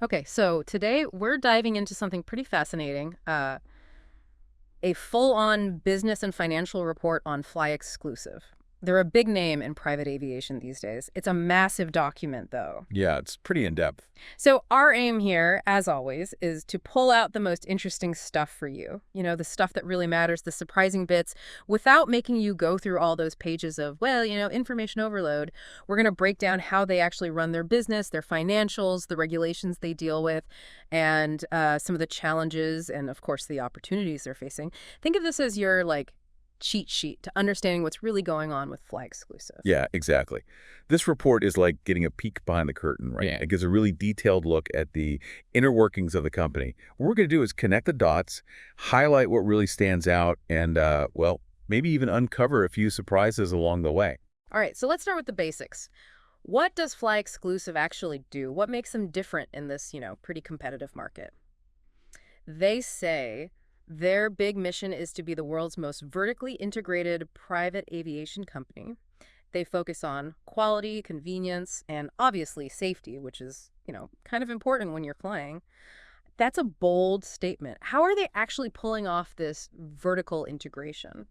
Okay, so today we're diving into something pretty fascinating, a full-on business and financial report on FlyExclusive. They're a big name in private aviation these days. It's a massive document, though. Yeah, it's pretty in-depth. So our aim here, as always, is to pull out the most interesting stuff for you. The stuff that really matters, the surprising bits, without making you go through all those pages of, information overload. We're going to break down how they actually run their business, their financials, the regulations they deal with, and some of the challenges and, of course, the opportunities they're facing. Think of this as your, cheat sheet to understanding what's really going on with Fly Exclusive. Yeah, exactly. This report is like getting a peek behind the curtain, right? Yeah. It gives a really detailed look at the inner workings of the company. What we're going to do is connect the dots, highlight what really stands out, and, maybe even uncover a few surprises along the way. All right, so let's start with the basics. What does Fly Exclusive actually do? What makes them different in this, pretty competitive market? They say their big mission is to be the world's most vertically integrated private aviation company. They focus on quality, convenience, and obviously safety, which is, kind of important when you're flying. That's a bold statement. How are they actually pulling off this vertical integration?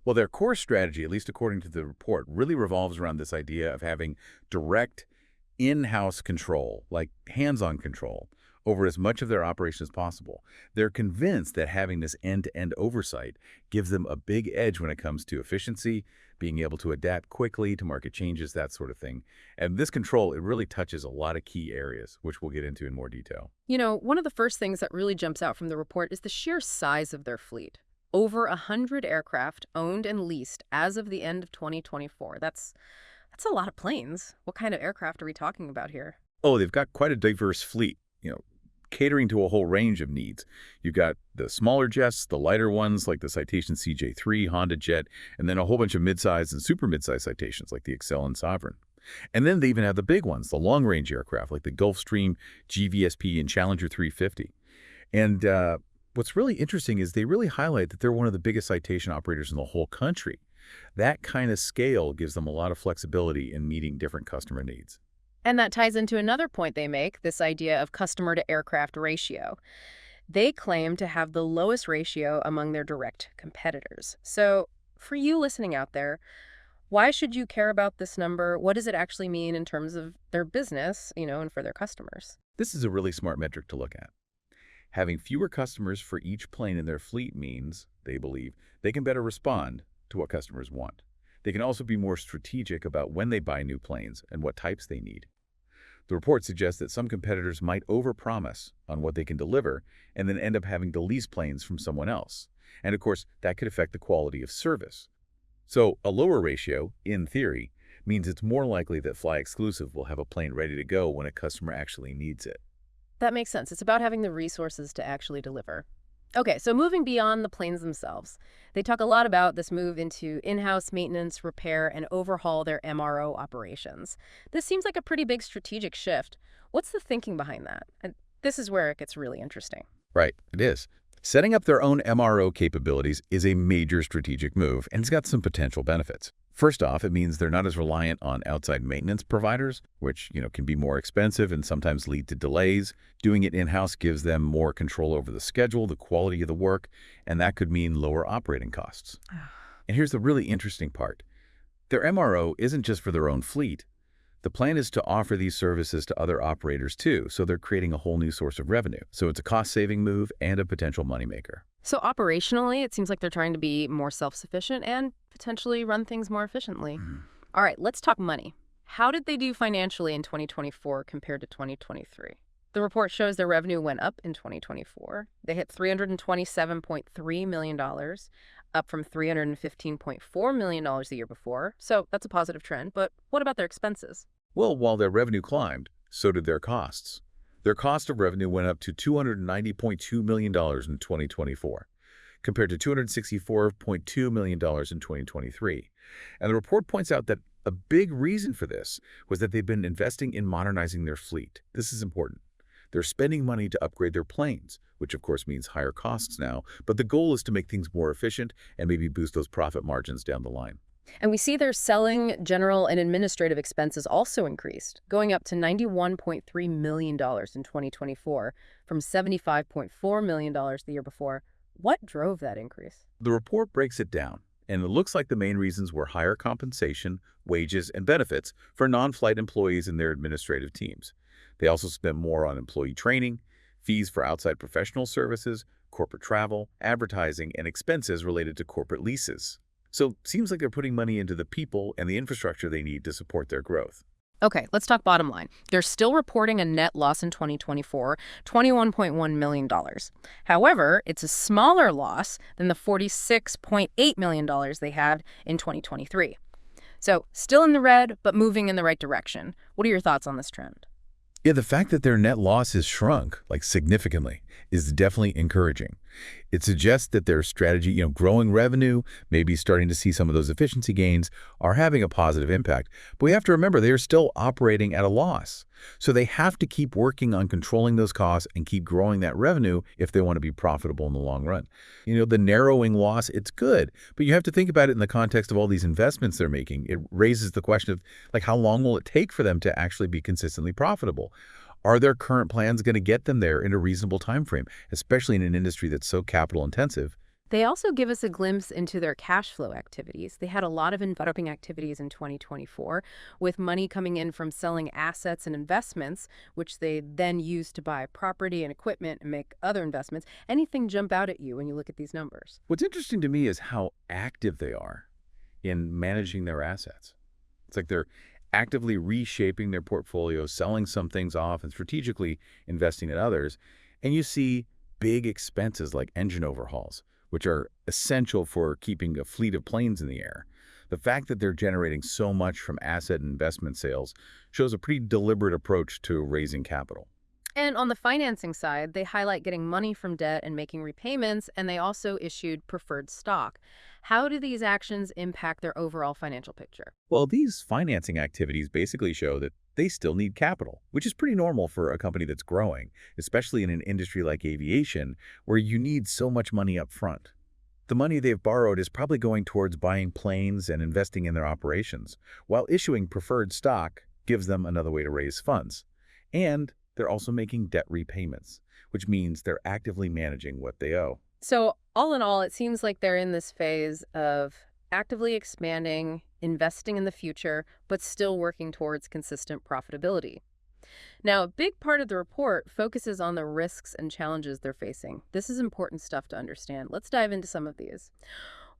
Well, their core strategy, at least according to the report, really revolves around this idea of having direct in-house control, like hands-on control, over as much of their operation as possible. They're convinced that having this end-to-end oversight gives them a big edge when it comes to efficiency, being able to adapt quickly to market changes, that sort of thing. And this control, it really touches a lot of key areas, which we'll get into in more detail. One of the first things that really jumps out from the report is the sheer size of their fleet. Over 100 aircraft owned and leased as of the end of 2024. That's a lot of planes. What kind of aircraft are we talking about here? Oh, they've got quite a diverse fleet, catering to a whole range of needs. You've got the smaller jets, the lighter ones like the Citation CJ3, Honda Jet, and then a whole bunch of midsize and super midsize Citations like the Excel and Sovereign. And then they even have the big ones, the long-range aircraft like the Gulfstream, GVSP, and Challenger 350. And what's really interesting is they really highlight that they're one of the biggest Citation operators in the whole country. That kind of scale gives them a lot of flexibility in meeting different customer needs. And that ties into another point they make, this idea of customer-to-aircraft ratio. They claim to have the lowest ratio among their direct competitors. So for you listening out there, why should you care about this number? What does it actually mean in terms of their business, and for their customers? This is a really smart metric to look at. Having fewer customers for each plane in their fleet means, they believe, they can better respond to what customers want. They can also be more strategic about when they buy new planes and what types they need. The report suggests that some competitors might overpromise on what they can deliver and then end up having to lease planes from someone else. And of course, that could affect the quality of service. So a lower ratio, in theory, means it's more likely that Fly Exclusive will have a plane ready to go when a customer actually needs it. That makes sense. It's about having the resources to actually deliver. Okay, so moving beyond the planes themselves, they talk a lot about this move into in-house maintenance, repair, and overhaul their MRO operations. This seems like a pretty big strategic shift. What's the thinking behind that? And this is where it gets really interesting. Right, it is. Setting up their own MRO capabilities is a major strategic move, and it's got some potential benefits. First off, it means they're not as reliant on outside maintenance providers, which, can be more expensive and sometimes lead to delays. Doing it in-house gives them more control over the schedule, the quality of the work, and that could mean lower operating costs. And here's the really interesting part. Their MRO isn't just for their own fleet. The plan is to offer these services to other operators too, so they're creating a whole new source of revenue. So it's a cost-saving move and a potential moneymaker. So operationally, it seems like they're trying to be more self-sufficient and potentially run things more efficiently. All right, let's talk money. How did they do financially in 2024 compared to 2023? The report shows their revenue went up in 2024. They hit $327.3 million, up from $315.4 million the year before. So that's a positive trend. But what about their expenses? Well, while their revenue climbed, so did their costs. Their cost of revenue went up to $290.2 million in 2024, compared to $264.2 million in 2023. And the report points out that a big reason for this was that they've been investing in modernizing their fleet. This is important. They're spending money to upgrade their planes, which of course means higher costs now, but the goal is to make things more efficient and maybe boost those profit margins down the line. And we see their selling, general, and administrative expenses also increased, going up to $91.3 million in 2024 from $75.4 million the year before. What drove that increase? The report breaks it down, and it looks like the main reasons were higher compensation, wages, and benefits for non-flight employees and their administrative teams. They also spent more on employee training, fees for outside professional services, corporate travel, advertising, and expenses related to corporate leases. So seems like they're putting money into the people and the infrastructure they need to support their growth. Okay, let's talk bottom line. They're still reporting a net loss in 2024, $21.1 million. However, it's a smaller loss than the $46.8 million they had in 2023. So still in the red, but moving in the right direction. What are your thoughts on this trend? Yeah, the fact that their net loss has shrunk, like significantly, is definitely encouraging. It suggests that their strategy, growing revenue, maybe starting to see some of those efficiency gains, are having a positive impact. But we have to remember they are still operating at a loss. So they have to keep working on controlling those costs and keep growing that revenue if they want to be profitable in the long run. The narrowing loss, it's good, but you have to think about it in the context of all these investments they're making. It raises the question of, how long will it take for them to actually be consistently profitable? Are their current plans going to get them there in a reasonable time frame, especially in an industry that's so capital intensive? They also give us a glimpse into their cash flow activities. They had a lot of investing activities in 2024, with money coming in from selling assets and investments, which they then use to buy property and equipment and make other investments. Anything jump out at you when you look at these numbers? What's interesting to me is how active they are in managing their assets. It's like they're actively reshaping their portfolio, selling some things off, and strategically investing in others. And you see big expenses like engine overhauls, which are essential for keeping a fleet of planes in the air. The fact that they're generating so much from asset and investment sales shows a pretty deliberate approach to raising capital. And on the financing side, they highlight getting money from debt and making repayments, and they also issued preferred stock. How do these actions impact their overall financial picture? Well, these financing activities basically show that they still need capital, which is pretty normal for a company that's growing, especially in an industry like aviation, where you need so much money up front. The money they've borrowed is probably going towards buying planes and investing in their operations, while issuing preferred stock gives them another way to raise funds. And they're also making debt repayments, which means they're actively managing what they owe. So, all in all, it seems like they're in this phase of actively expanding, investing in the future, but still working towards consistent profitability. Now, a big part of the report focuses on the risks and challenges they're facing. This is important stuff to understand. Let's dive into some of these.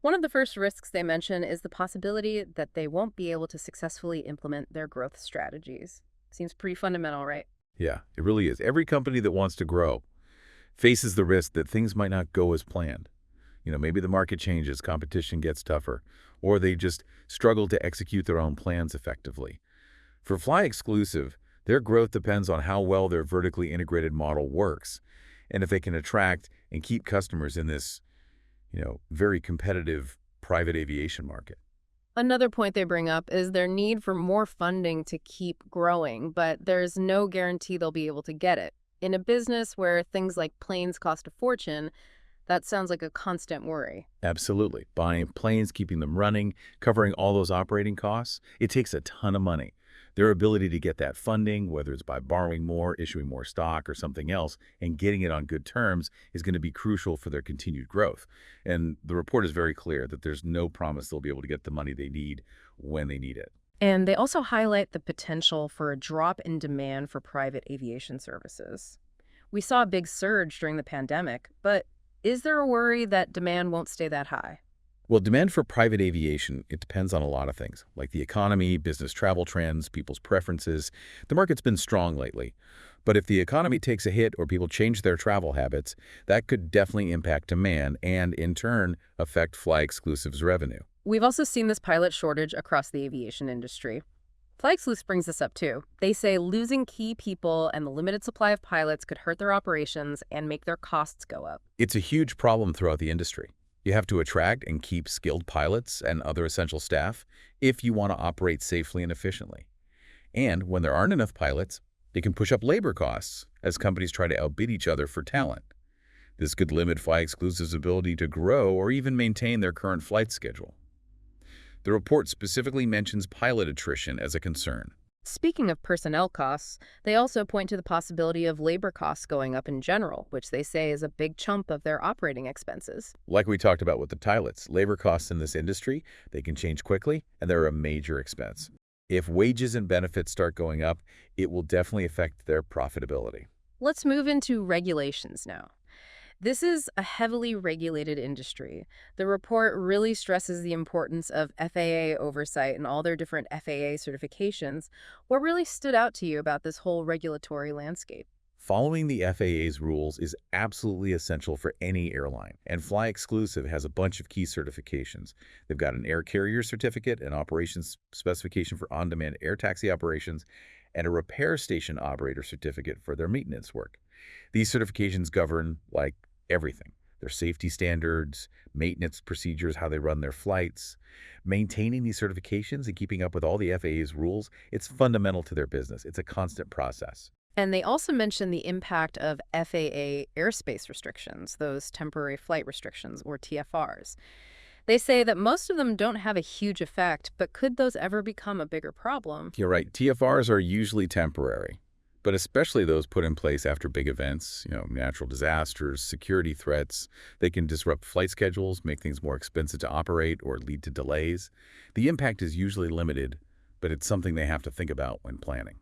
One of the first risks they mention is the possibility that they won't be able to successfully implement their growth strategies. Seems pretty fundamental, right? Yeah, it really is. Every company that wants to grow faces the risk that things might not go as planned. Maybe the market changes, competition gets tougher, or they just struggle to execute their own plans effectively. For FlyExclusive, their growth depends on how well their vertically integrated model works, and if they can attract and keep customers in this, very competitive private aviation market. Another point they bring up is their need for more funding to keep growing, but there's no guarantee they'll be able to get it. In a business where things like planes cost a fortune, that sounds like a constant worry. Absolutely. Buying planes, keeping them running, covering all those operating costs, it takes a ton of money. Their ability to get that funding, whether it's by borrowing more, issuing more stock, or something else, and getting it on good terms is going to be crucial for their continued growth. And the report is very clear that there's no promise they'll be able to get the money they need when they need it. And they also highlight the potential for a drop in demand for private aviation services. We saw a big surge during the pandemic, but is there a worry that demand won't stay that high? Well, demand for private aviation, it depends on a lot of things, like the economy, business travel trends, people's preferences. The market's been strong lately. But if the economy takes a hit or people change their travel habits, that could definitely impact demand and, in turn, affect FlyExclusive's revenue. We've also seen this pilot shortage across the aviation industry. FlyExclusive brings this up too. They say losing key people and the limited supply of pilots could hurt their operations and make their costs go up. It's a huge problem throughout the industry. You have to attract and keep skilled pilots and other essential staff if you want to operate safely and efficiently. And when there aren't enough pilots, it can push up labor costs as companies try to outbid each other for talent. This could limit FlyExclusive's ability to grow or even maintain their current flight schedule. The report specifically mentions pilot attrition as a concern. Speaking of personnel costs, they also point to the possibility of labor costs going up in general, which they say is a big chunk of their operating expenses. Like we talked about with the pilots, labor costs in this industry, they can change quickly, and they're a major expense. If wages and benefits start going up, it will definitely affect their profitability. Let's move into regulations now. This is a heavily regulated industry. The report really stresses the importance of FAA oversight and all their different FAA certifications. What really stood out to you about this whole regulatory landscape? Following the FAA's rules is absolutely essential for any airline, and FlyExclusive has a bunch of key certifications. They've got an air carrier certificate, an operations specification for on-demand air taxi operations, and a repair station operator certificate for their maintenance work. These certifications govern, like, everything. Their safety standards, maintenance procedures, how they run their flights. Maintaining these certifications and keeping up with all the FAA's rules, it's fundamental to their business. It's a constant process. And they also mention the impact of FAA airspace restrictions, those temporary flight restrictions, or TFRs. They say that most of them don't have a huge effect, but could those ever become a bigger problem? You're right, TFRs are usually temporary, but especially those put in place after big events, natural disasters, security threats. They can disrupt flight schedules, make things more expensive to operate, or lead to delays. The impact is usually limited, but it's something they have to think about when planning.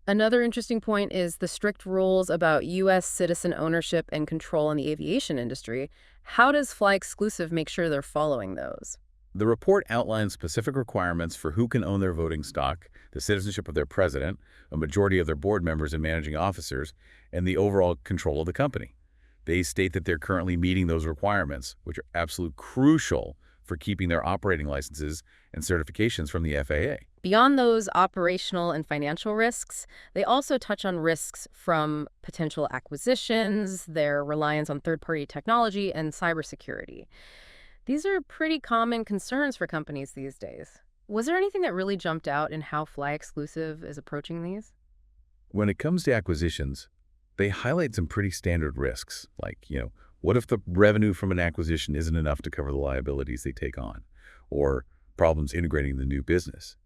Another interesting point is the strict rules about U.S. citizen ownership and control in the aviation industry. How does FlyExclusive make sure they're following those? The report outlines specific requirements for who can own their voting stock, the citizenship of their president, a majority of their board members and managing officers, and the overall control of the company. They state that they're currently meeting those requirements, which are absolutely crucial for keeping their operating licenses and certifications from the FAA. Beyond those operational and financial risks, they also touch on risks from potential acquisitions, their reliance on third-party technology, and cybersecurity. These are pretty common concerns for companies these days. Was there anything that really jumped out in how FlyExclusive is approaching these? When it comes to acquisitions, they highlight some pretty standard risks, like, what if the revenue from an acquisition isn't enough to cover the liabilities they take on, or problems integrating the new business?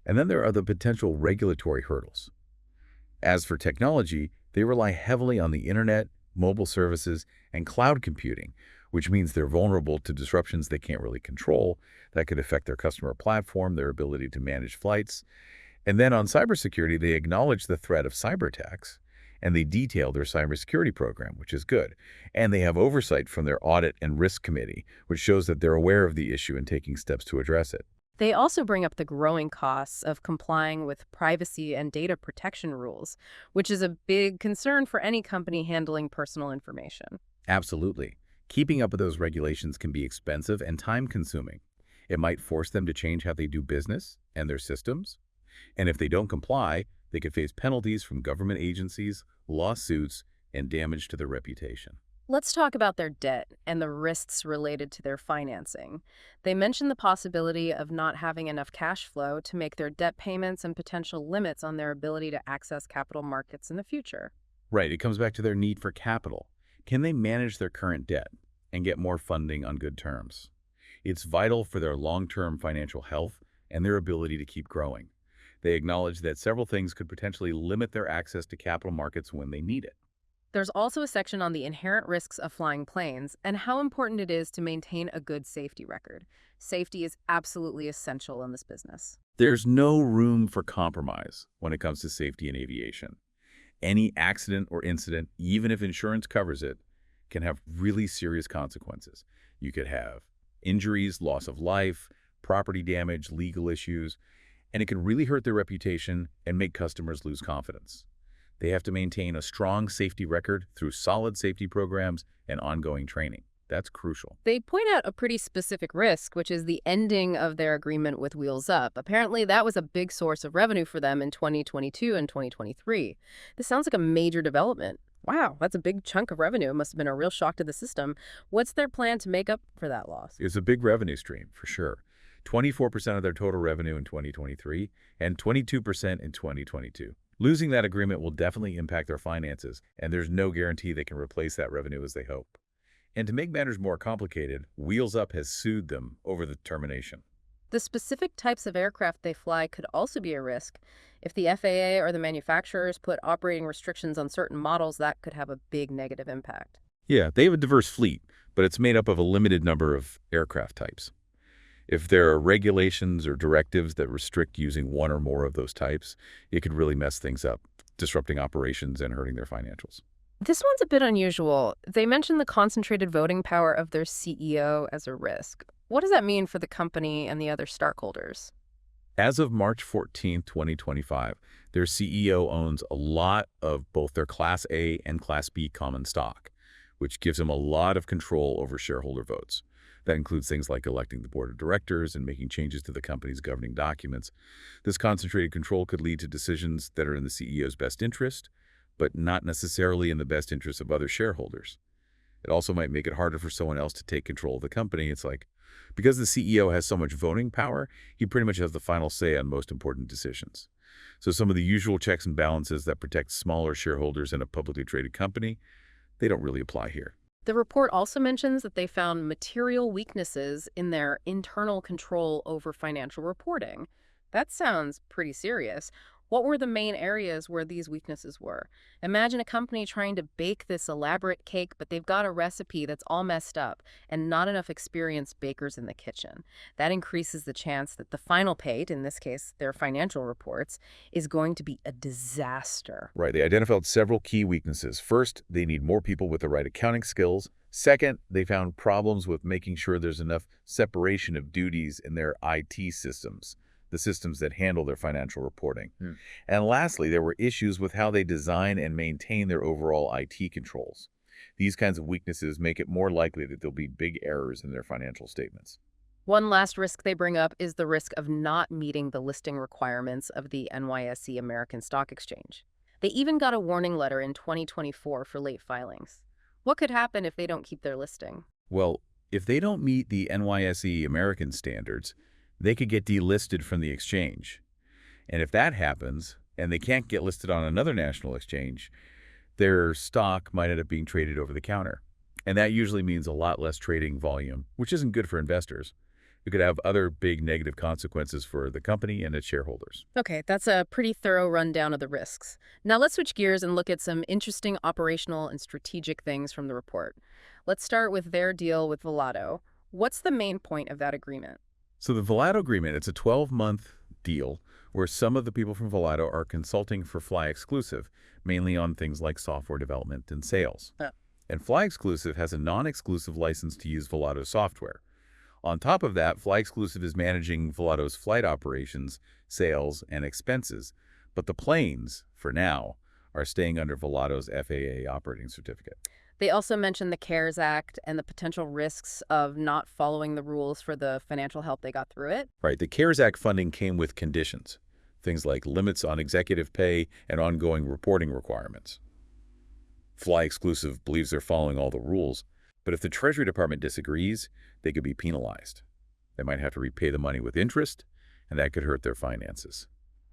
And then there are the potential regulatory hurdles. As for technology, they rely heavily on the internet, mobile services, and cloud computing, which means they're vulnerable to disruptions they can't really control that could affect their customer platform, their ability to manage flights. And then on cybersecurity, they acknowledge the threat of cyber attacks, and they detail their cybersecurity program, which is good. And they have oversight from their audit and risk committee, which shows that they're aware of the issue and taking steps to address it. They also bring up the growing costs of complying with privacy and data protection rules, which is a big concern for any company handling personal information. Absolutely. Keeping up with those regulations can be expensive and time-consuming. It might force them to change how they do business and their systems. And if they don't comply, they could face penalties from government agencies, lawsuits, and damage to their reputation. Let's talk about their debt and the risks related to their financing. They mention the possibility of not having enough cash flow to make their debt payments and potential limits on their ability to access capital markets in the future. Right, it comes back to their need for capital. Can they manage their current debt and get more funding on good terms? It's vital for their long-term financial health and their ability to keep growing. They acknowledge that several things could potentially limit their access to capital markets when they need it. There's also a section on the inherent risks of flying planes and how important it is to maintain a good safety record. Safety is absolutely essential in this business. There's no room for compromise when it comes to safety in aviation. Any accident or incident, even if insurance covers it, can have really serious consequences. You could have injuries, loss of life, property damage, legal issues, and it can really hurt their reputation and make customers lose confidence. They have to maintain a strong safety record through solid safety programs and ongoing training. That's crucial. They point out a pretty specific risk, which is the ending of their agreement with Wheels Up. Apparently, that was a big source of revenue for them in 2022 and 2023. This sounds like a major development. Wow, that's a big chunk of revenue. It must have been a real shock to the system. What's their plan to make up for that loss? It's a big revenue stream, for sure. 24% of their total revenue in 2023 and 22% in 2022. Losing that agreement will definitely impact their finances, and there's no guarantee they can replace that revenue as they hope. And to make matters more complicated, Wheels Up has sued them over the termination. The specific types of aircraft they fly could also be a risk. If the FAA or the manufacturers put operating restrictions on certain models, that could have a big negative impact. Yeah, they have a diverse fleet, but it's made up of a limited number of aircraft types. If there are regulations or directives that restrict using one or more of those types, it could really mess things up, disrupting operations and hurting their financials. This one's a bit unusual. They mentioned the concentrated voting power of their CEO as a risk. What does that mean for the company and the other stockholders? As of March 14, 2025, their CEO owns a lot of both their Class A and Class B common stock, which gives him a lot of control over shareholder votes. That includes things like electing the board of directors and making changes to the company's governing documents. This concentrated control could lead to decisions that are in the CEO's best interest, but not necessarily in the best interest of other shareholders. It also might make it harder for someone else to take control of the company. It's like, because the CEO has so much voting power, he pretty much has the final say on most important decisions. So some of the usual checks and balances that protect smaller shareholders in a publicly traded company, they don't really apply here. The report also mentions that they found material weaknesses in their internal control over financial reporting. That sounds pretty serious. What were the main areas where these weaknesses were? Imagine a company trying to bake this elaborate cake, but they've got a recipe that's all messed up and not enough experienced bakers in the kitchen. That increases the chance that the final pate, in this case, their financial reports, is going to be a disaster. Right, they identified several key weaknesses. First, they need more people with the right accounting skills. Second, they found problems with making sure there's enough separation of duties in their IT systems, the systems that handle their financial reporting. And lastly, there were issues with how they design and maintain their overall IT controls. These kinds of weaknesses make it more likely that there'll be big errors in their financial statements. One last risk they bring up is the risk of not meeting the listing requirements of the NYSE American Stock Exchange. They even got a warning letter in 2024 for late filings. What could happen if they don't keep their listing? Well, if they don't meet the NYSE American standards, they could get delisted from the exchange. And if that happens, and they can't get listed on another national exchange, their stock might end up being traded over the counter. And that usually means a lot less trading volume, which isn't good for investors. It could have other big negative consequences for the company and its shareholders. Okay, that's a pretty thorough rundown of the risks. Now let's switch gears and look at some interesting operational and strategic things from the report. Let's start with their deal with Volato. What's the main point of that agreement? So the Volato agreement, it's a 12-month deal where some of the people from Volato are consulting for FlyExclusive, mainly on things like software development and sales. And FlyExclusive has a non-exclusive license to use Volato software. On top of that, FlyExclusive is managing Volato's flight operations, sales, and expenses. But the planes, for now, are staying under Volato's FAA operating certificate. They also mentioned the CARES Act and the potential risks of not following the rules for the financial help they got through it. Right, the CARES Act funding came with conditions, things like limits on executive pay and ongoing reporting requirements. FlyExclusive believes they're following all the rules, but if the Treasury Department disagrees, they could be penalized. They might have to repay the money with interest, and that could hurt their finances.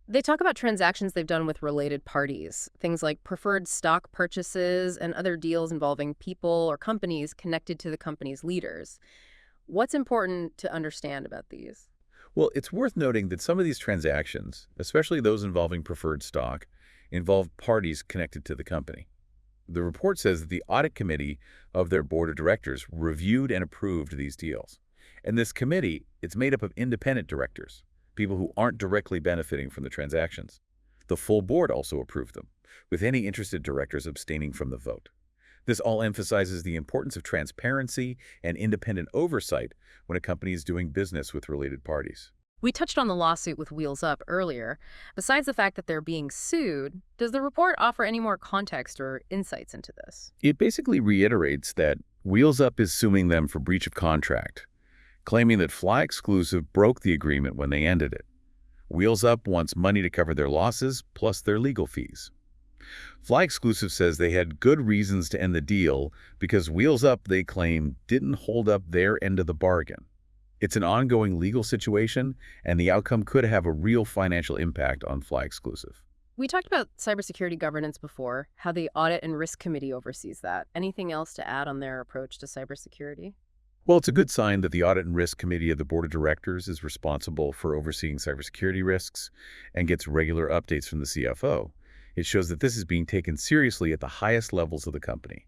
They talk about transactions they've done with related parties, things like preferred stock purchases and other deals involving people or companies connected to the company's leaders. What's important to understand about these? Well, it's worth noting that some of these transactions, especially those involving preferred stock, involve parties connected to the company. The report says that the audit committee of their board of directors reviewed and approved these deals. And this committee, it's made up of independent directors, people who aren't directly benefiting from the transactions. The full board also approved them, with any interested directors abstaining from the vote. This all emphasizes the importance of transparency and independent oversight when a company is doing business with related parties. We touched on the lawsuit with Wheels Up earlier. Besides the fact that they're being sued, does the report offer any more context or insights into this? It basically reiterates that Wheels Up is suing them for breach of contract, claiming that FlyExclusive broke the agreement when they ended it. Wheels Up wants money to cover their losses, plus their legal fees. FlyExclusive says they had good reasons to end the deal because Wheels Up, they claim, didn't hold up their end of the bargain. It's an ongoing legal situation, and the outcome could have a real financial impact on FlyExclusive. We talked about cybersecurity governance before, how the Audit and Risk Committee oversees that. Anything else to add on their approach to cybersecurity? Well, it's a good sign that the Audit and Risk Committee of the Board of Directors is responsible for overseeing cybersecurity risks and gets regular updates from the CFO. It shows that this is being taken seriously at the highest levels of the company.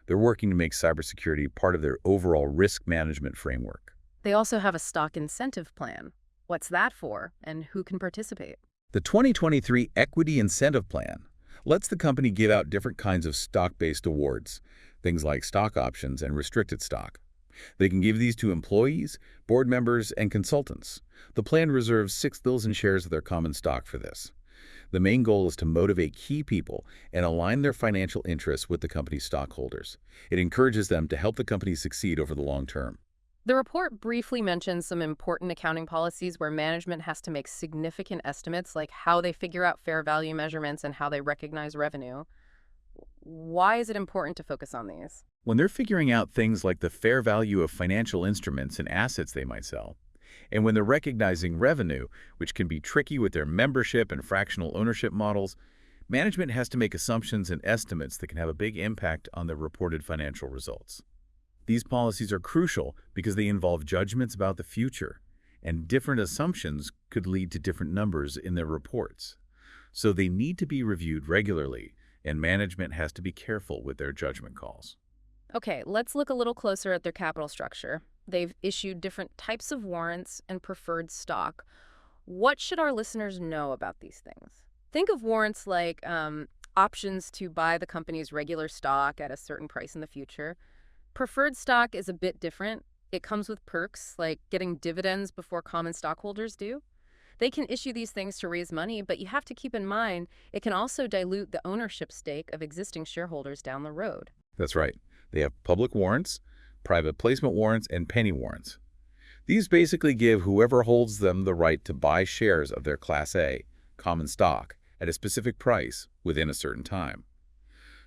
They're working to make cybersecurity part of their overall risk management framework. They also have a stock incentive plan. What's that for, and who can participate? The 2023 Equity Incentive Plan lets the company give out different kinds of stock-based awards, things like stock options and restricted stock. They can give these to employees, board members, and consultants. The plan reserves 6,000 shares of their common stock for this. The main goal is to motivate key people and align their financial interests with the company's stockholders. It encourages them to help the company succeed over the long term. The report briefly mentions some important accounting policies where management has to make significant estimates, like how they figure out fair value measurements and how they recognize revenue. Why is it important to focus on these? When they're figuring out things like the fair value of financial instruments and assets they might sell, and when they're recognizing revenue, which can be tricky with their membership and fractional ownership models, management has to make assumptions and estimates that can have a big impact on their reported financial results. These policies are crucial because they involve judgments about the future, and different assumptions could lead to different numbers in their reports. So they need to be reviewed regularly, and management has to be careful with their judgment calls. Okay, let's look a little closer at their capital structure. They've issued different types of warrants and preferred stock. What should our listeners know about these things? Think of warrants like options to buy the company's regular stock at a certain price in the future. Preferred stock is a bit different. It comes with perks, like getting dividends before common stockholders do. They can issue these things to raise money, but you have to keep in mind it can also dilute the ownership stake of existing shareholders down the road. That's right. They have public warrants, private placement warrants, and penny warrants. These basically give whoever holds them the right to buy shares of their Class A common stock at a specific price within a certain time.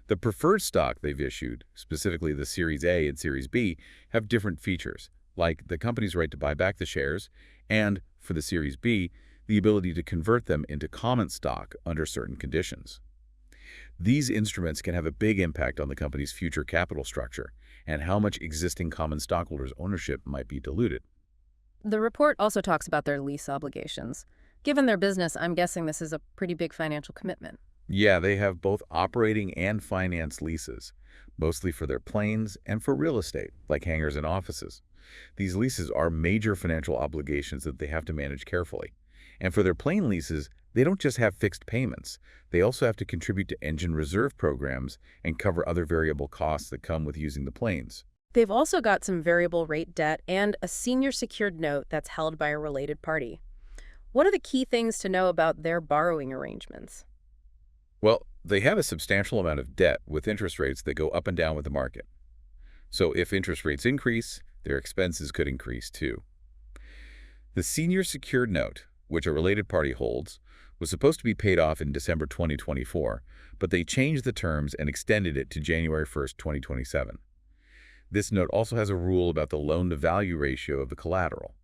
The preferred stock they've issued, specifically the Series A and Series B, have different features, like the company's right to buy back the shares, and, for the Series B, the ability to convert them into common stock under certain conditions. These instruments can have a big impact on the company's future capital structure and how much existing common stockholders' ownership might be diluted. The report also talks about their lease obligations. Given their business, I'm guessing this is a pretty big financial commitment. Yeah, they have both operating and finance leases, mostly for their planes and for real estate, like hangars and offices. These leases are major financial obligations that they have to manage carefully. And for their plane leases, they don't just have fixed payments. They also have to contribute to engine reserve programs and cover other variable costs that come with using the planes. They've also got some variable rate debt and a senior secured note that's held by a related party. What are the key things to know about their borrowing arrangements? Well, they have a substantial amount of debt with interest rates that go up and down with the market. So if interest rates increase, their expenses could increase too. The senior secured note, which a related party holds, was supposed to be paid off in December 2024, but they changed the terms and extended it to January 1st, 2027. This note also has a rule about the loan-to-value ratio of the collateral.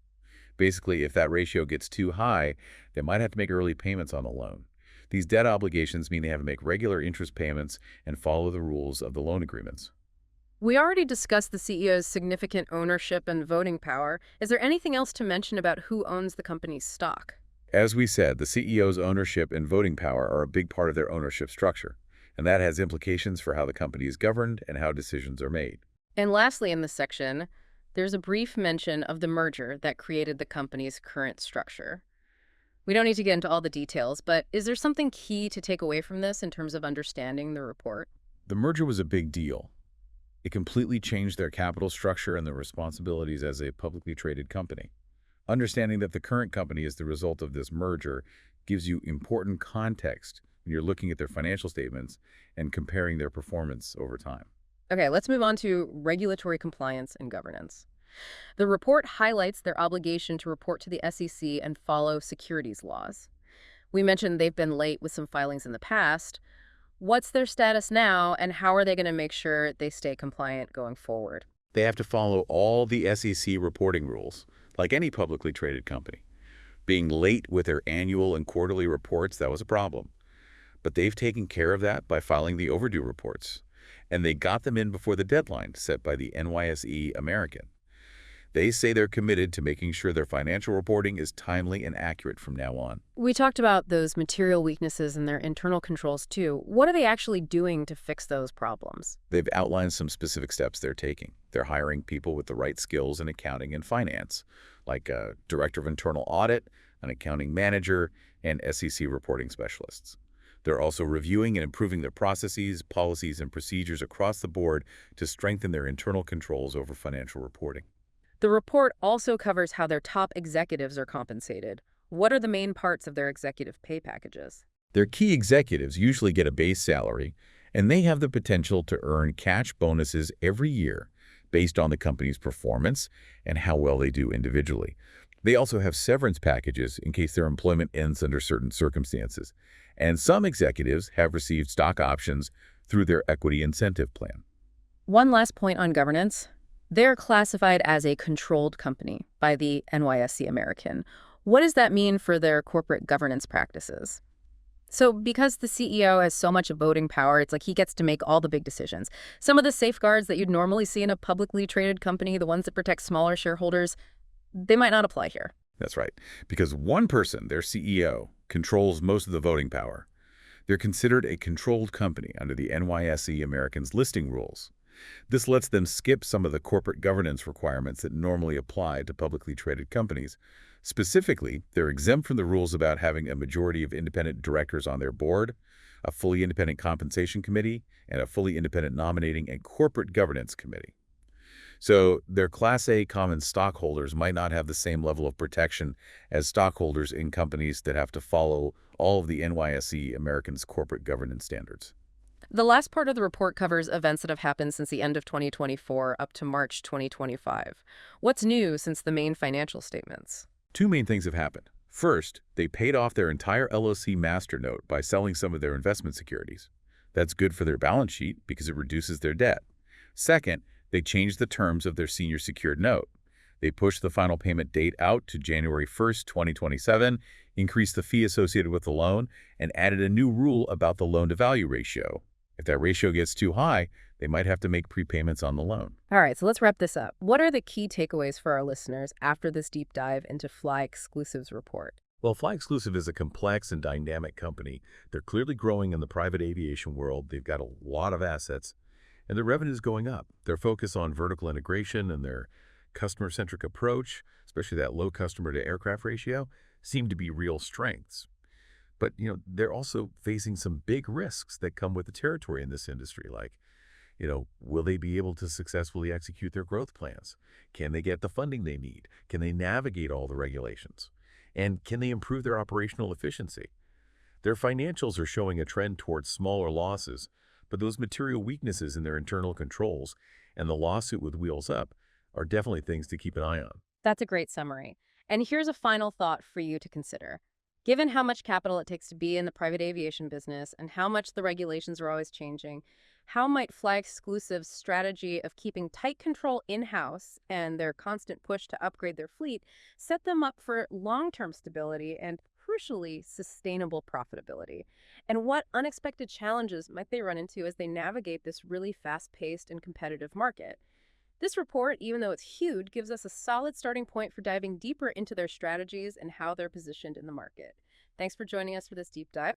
Basically, if that ratio gets too high, they might have to make early payments on the loan. These debt obligations mean they have to make regular interest payments and follow the rules of the loan agreements. We already discussed the CEO's significant ownership and voting power. Is there anything else to mention about who owns the company's stock? As we said, the CEO's ownership and voting power are a big part of their ownership structure, and that has implications for how the company is governed and how decisions are made. And lastly in this section, there's a brief mention of the merger that created the company's current structure. We don't need to get into all the details, but is there something key to take away from this in terms of understanding the report? The merger was a big deal. It completely changed their capital structure and their responsibilities as a publicly traded company. Understanding that the current company is the result of this merger gives you important context when you're looking at their financial statements and comparing their performance over time. Okay, let's move on to regulatory compliance and governance. The report highlights their obligation to report to the SEC and follow securities laws. We mentioned they've been late with some filings in the past. What's their status now, and how are they going to make sure they stay compliant going forward? They have to follow all the SEC reporting rules, like any publicly traded company. Being late with their annual and quarterly reports, that was a problem. But they've taken care of that by filing the overdue reports, and they got them in before the deadline set by the NYSE American. They say they're committed to making sure their financial reporting is timely and accurate from now on. We talked about those material weaknesses and their internal controls too. What are they actually doing to fix those problems? They've outlined some specific steps they're taking. They're hiring people with the right skills in accounting and finance, like a director of internal audit, an accounting manager, and SEC reporting specialists. They're also reviewing and improving their processes, policies, and procedures across the board to strengthen their internal controls over financial reporting. The report also covers how their top executives are compensated. What are the main parts of their executive pay packages? Their key executives usually get a base salary, and they have the potential to earn cash bonuses every year based on the company's performance and how well they do individually. They also have severance packages in case their employment ends under certain circumstances. And some executives have received stock options through their equity incentive plan. One last point on governance. They're classified as a controlled company by the NYSE American. What does that mean for their corporate governance practices? So because the CEO has so much voting power, it's like he gets to make all the big decisions. Some of the safeguards that you'd normally see in a publicly traded company, the ones that protect smaller shareholders, they might not apply here. That's right, because one person, their CEO, controls most of the voting power. They're considered a controlled company under the NYSE American's listing rules. This lets them skip some of the corporate governance requirements that normally apply to publicly traded companies. Specifically, they're exempt from the rules about having a majority of independent directors on their board, a fully independent compensation committee, and a fully independent nominating and corporate governance committee. So their Class A common stockholders might not have the same level of protection as stockholders in companies that have to follow all of the NYSE American's corporate governance standards. The last part of the report covers events that have happened since the end of 2024 up to March 2025. What's new since the main financial statements? Two main things have happened. First, they paid off their entire LLC master note by selling some of their investment securities. That's good for their balance sheet because it reduces their debt. Second, they changed the terms of their senior secured note. They pushed the final payment date out to January 1st, 2027, increased the fee associated with the loan, and added a new rule about the loan-to-value ratio. If that ratio gets too high, they might have to make prepayments on the loan. All right, so let's wrap this up. What are the key takeaways for our listeners after this deep dive into FlyExclusive's report? Well, FlyExclusive is a complex and dynamic company. They're clearly growing in the private aviation world. They've got a lot of assets, and their revenue is going up. Their focus on vertical integration and their customer-centric approach, especially that low customer-to-aircraft ratio, seem to be real strengths. But, they're also facing some big risks that come with the territory in this industry, like, will they be able to successfully execute their growth plans? Can they get the funding they need? Can they navigate all the regulations? And can they improve their operational efficiency? Their financials are showing a trend towards smaller losses, but those material weaknesses in their internal controls and the lawsuit with Wheels Up are definitely things to keep an eye on. That's a great summary. And here's a final thought for you to consider. Given how much capital it takes to be in the private aviation business and how much the regulations are always changing, how might FlyExclusive's strategy of keeping tight control in-house and their constant push to upgrade their fleet set them up for long-term stability and, crucially, sustainable profitability? And what unexpected challenges might they run into as they navigate this really fast-paced and competitive market? This report, even though it's huge, gives us a solid starting point for diving deeper into their strategies and how they're positioned in the market. Thanks for joining us for this deep dive.